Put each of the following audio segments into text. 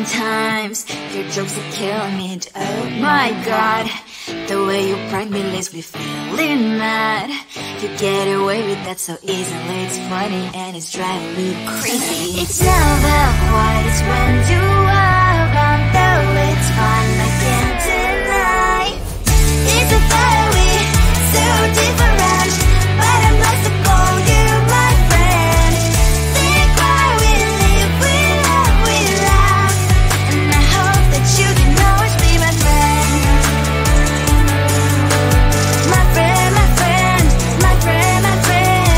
Sometimes your jokes are killing me. Oh my god, the way you prank me leaves me feeling mad. You get away with that so easily. It's funny and it's driving me crazy. It's never quiet, it's when you are around. Though it's fun, I can't deny. It's a very so different, but I'm blessed to call you my friend. Think why we live, we love, we laugh, and I hope that you can always be my friend. My friend, my friend, my friend, my friend.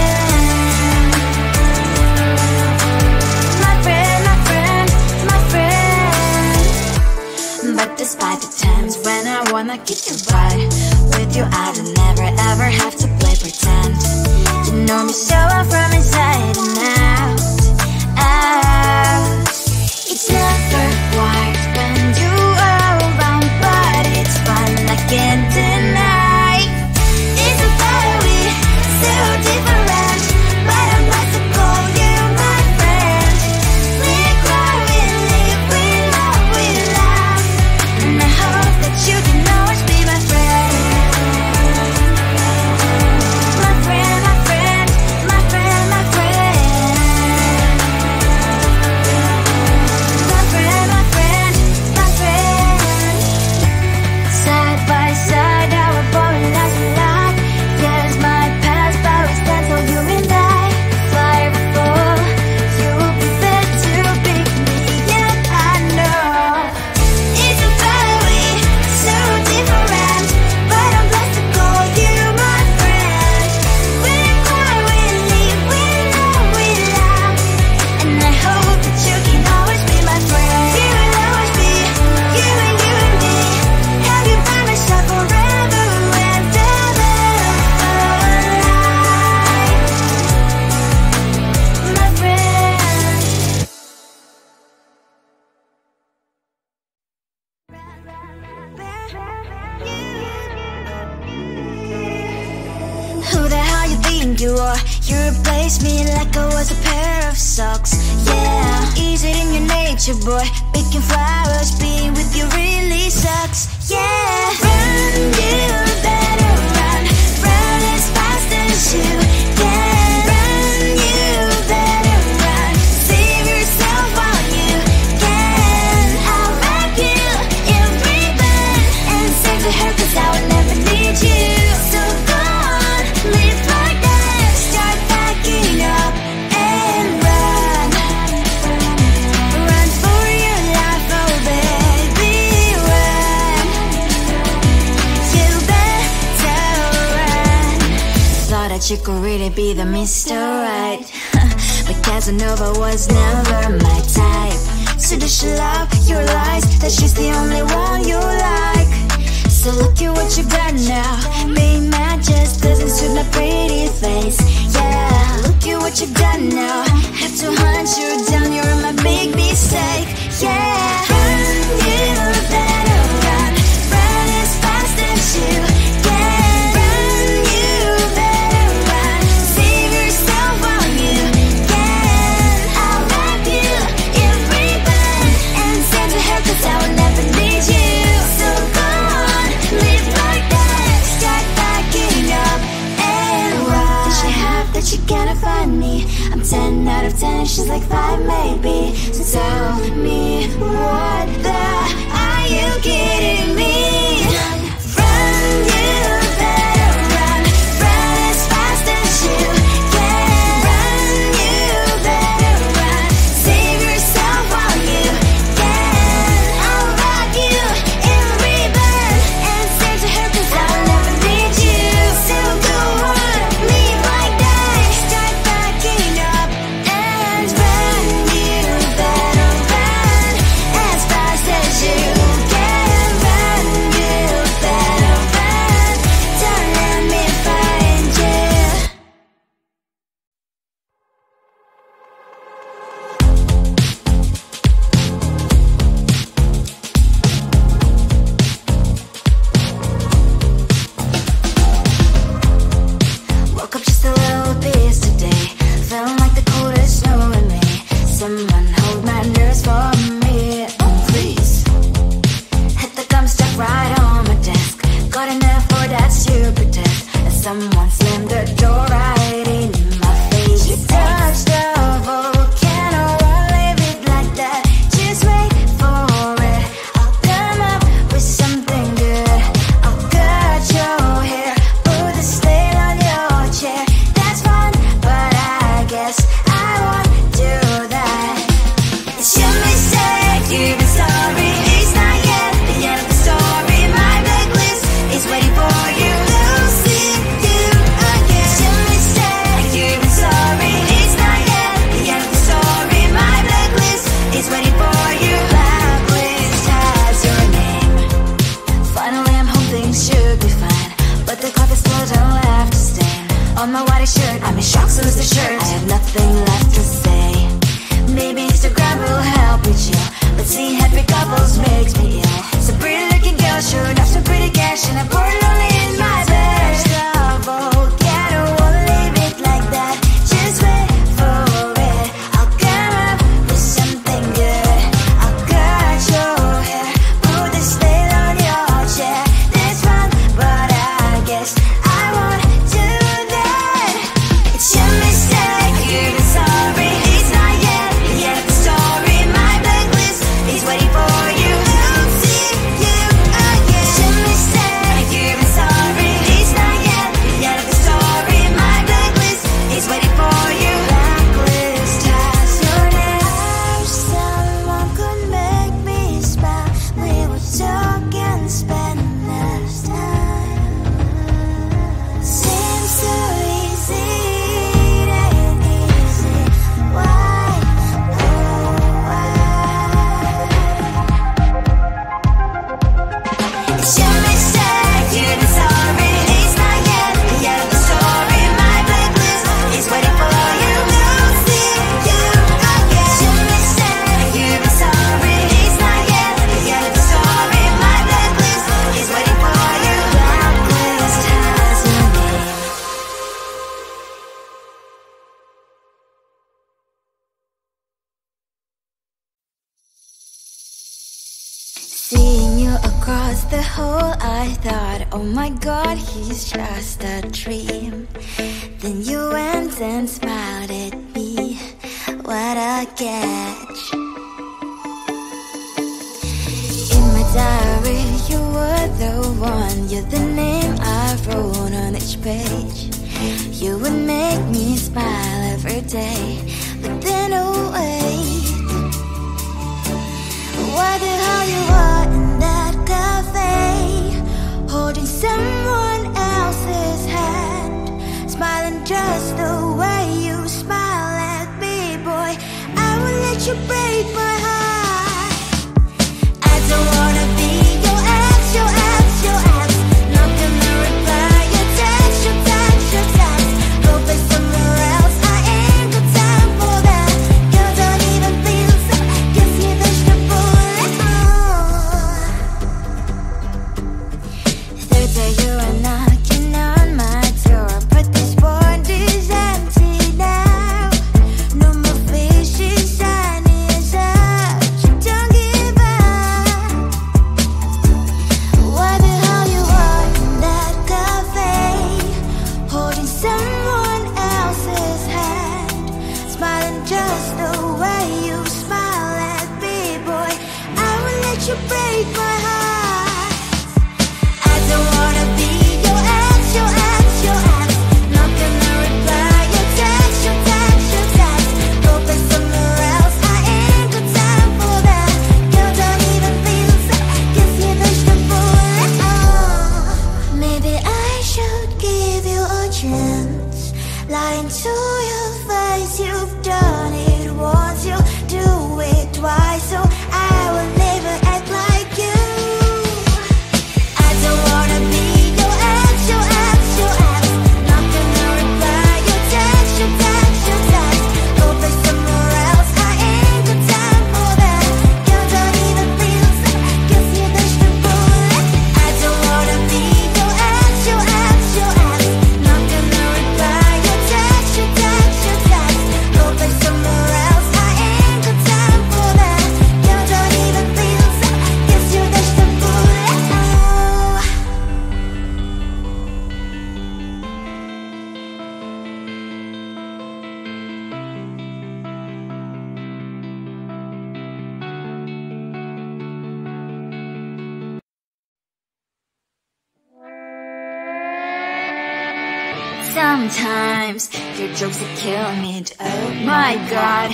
My friend, my friend, my friend. But despite the times when I wanna get you right, with you I don't never ever have to play pretend. You know me so well from inside and out, out. It's never quiet when you are around, but it's fun, I can't deny. It's a very so different, but I'm about to call you my friend. We cry, we live, we love, we laugh, and I hope that you can always be my friend. My friend, my friend, my friend, my friend. My friend, my friend, my friend. Side by side, our body lasts a lot. Yes, my past, but we stand so you and I. Fly before you will be there to pick me, yet I know it's a very so different, but I'm blessed to call you my friend. We cry, we live, we love, we laugh, and I hope that you can always be my friend. You will always be you and me. Have you by my side forever and ever, my friend. Who the hell you think you are? You replaced me like I was a pair of socks. Yeah, is it in your nature, boy? Picking flowers, being with you really sucks. Yeah, run, you better run. Run as fast as you can. Run, you better run. Save yourself while you can. I'll wrap you in ribbon and send to her, 'cause I will never need you. So go on, live like that. Start packing up and run. Run for your life, oh baby, run. You better run. Thought that you could really be the Mr. Right, but Casanova was never my type. So does she love your lies, that she's the only one you like? So look at what you've done now. Being mad just doesn't suit my pretty face. Yeah, look at what you've done now. Have to hunt you down, you're my big mistake. Yeah, run, you better run. Run as fast as you can. Run, you better run. Save yourself while you can. I'll wrap you in ribbon and send to her, 'cause I will never need you. So go on, live like that. Start packing up and run. Does she have that you cannot find me? I'm 10 out of 10, she's like 5 maybe. So tell me, what the are you kidding me? Run, you better run. Run as fast as you can. Run, you better run. Save yourself while you can. I'll wrap you in ribbon and send to her, 'cause I will never need you. So go on, live like that. Start packing up and run. You better run. someone slammed the door right in my face. You touched the volcano, won't leave it like that. Just wait for it. I'll come up with something good. I'll cut your hair, put a stain on your chair. That's fun, but I guess I won't do that. It's your mistake, you've been sorry. It's not yet the end of the story. My blacklist is waiting for you. Losing you again. It's your mistake, you've been sorry. It's not yet the end of the story. My blacklist is waiting for you. Blacklist has your name. Finally I'm home, things should be fine, but the clock is still don't have to stand on my white shirt. I'm in shock, so is the shirt. I have nothing left to say. Maybe Instagram will help with you, but seeing happy couples makes me ill. Some pretty looking girl showing off some pretty cash, and I'm pouring only in my bed. Volcano, won't leave it like that. Just wait for it. I'll come up with something good. I'll cut your hair, put the stain on your chair. That's fun, but I guess I won't do that. It's your mistake, you've been sorry. It's not yet the end of the story. My blacklist is waiting for you. Losing you again. It's your mistake, you've been sorry. It's not yet the end of the story. My blacklist is waiting for you. Blacklist has your name. I wish someone could make me smile. We would talk and spend less time. Seems so easy, it ain't easy. Why? Oh, why? It's your mistake, you've been sorry. It's not yet the end of the story. My blacklist is waiting for you. Losing you again. It's your mistake, you've been sorry. It's not yet the end of the story. My blacklist is waiting for you. Blacklist has your name. Seeing you across the hall, I thought, oh my god, he's just a dream. Then you went and smiled at me. What a catch. In my diary, you were the one. You're the name I wrote on each page. You would make me smile every day. But then, oh wait, what the hell you are in that cafe, holding someone else's hand, smiling just the way you smile at me, boy. I will let you break Sometimes your jokes that kill me. Oh my god,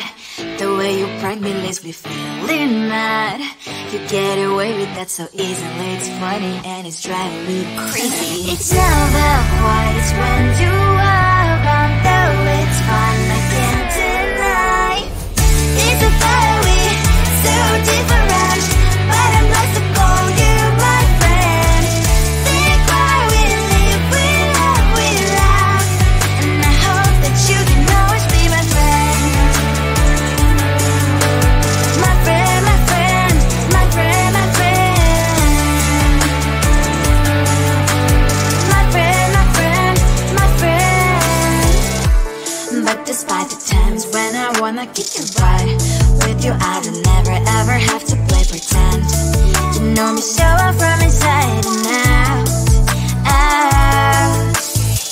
the way you prank me leaves me feeling mad. You get away with that so easily. It's funny and it's driving me crazy. It's never quite as when you are around, though it's fun, I can't deny. It's a fiery, so different, but I must have called you my friend. Think why we live, we love, we laugh, and I hope that you can always be my friend. My friend, my friend, my friend, my friend. My friend, my friend, my friend. But despite the times when I wanna kick your butt, with you I don't never ever have to play pretend. You know me so well from inside and out, out.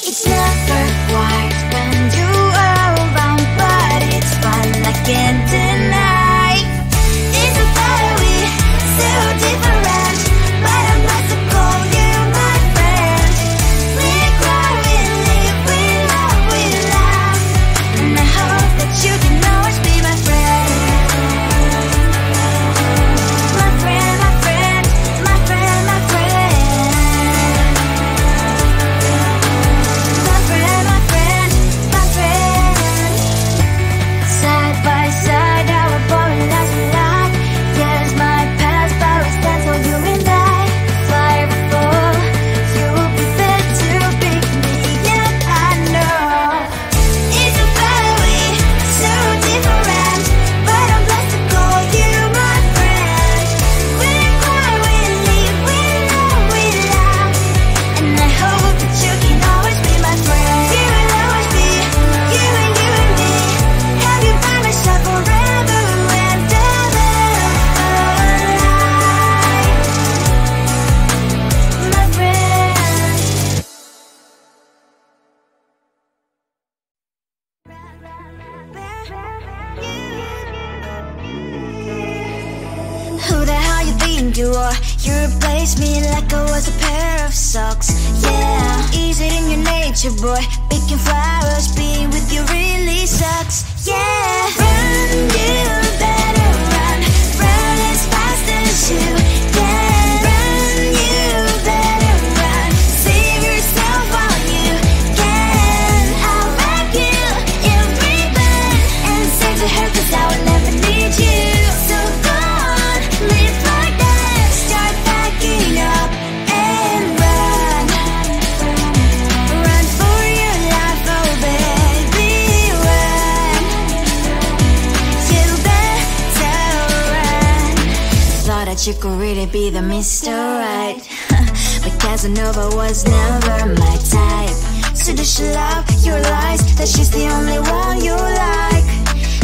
It's never quite when you are around, but it's fun, I can't deny. It's a fiery, so different, but I must have called you my friend. We cry, we live, we love, we laugh, and I hope that you can always be my friend. My friend, my friend, my friend, my friend. My friend, my friend, my friend. Side by side, our body lasts a lot. Yes, my past powers stand for you and I. Flavorful, you will be fit to pick me, yeah, I know. It's a fiery, so different, but I'm blessed to call you my friend. We cry, we live, we love, we laugh, and I hope that you can always be my friend. You will always be, you and me. Have you by my side forever and ever. My friend. Who the hell you think you are? You replaced me like I was a pair of socks. Yeah, is it in your nature, boy? Picking flowers, being with you really sucks. Yeah, run, you better run. Run as fast as you can. Run, you better run. Save yourself while you can. I'll back you every bend and say to her, 'cause I will never need you. So go on, live like that. Start backing up and run. Run for your life, oh baby, run. You better run. Thought that you could really be the Mr. Right, but Casanova was never my type. So does she love your lies, that she's the only one you like?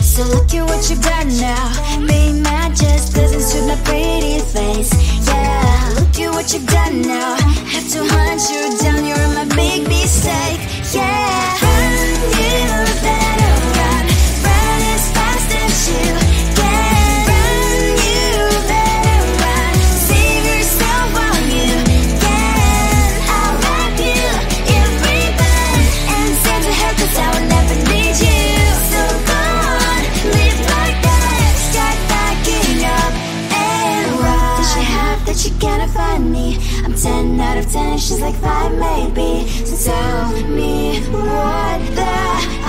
So look at what you've done now. Being mad just doesn't suit my pretty face. Yeah, look at what you've done now. Have to hunt you down, you're my big mistake. Yeah, run, you better run. Run as fast as you can. Run, you better run. Save yourself while you can. I'll wrap you every bend and say to her, 'cause I will never need you. So go on, live like that. Start backing up and run. Does she have that she cannot find me? I'm 10 out of 10, she's like 5 maybe. So tell me, what the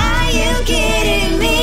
are you kidding me?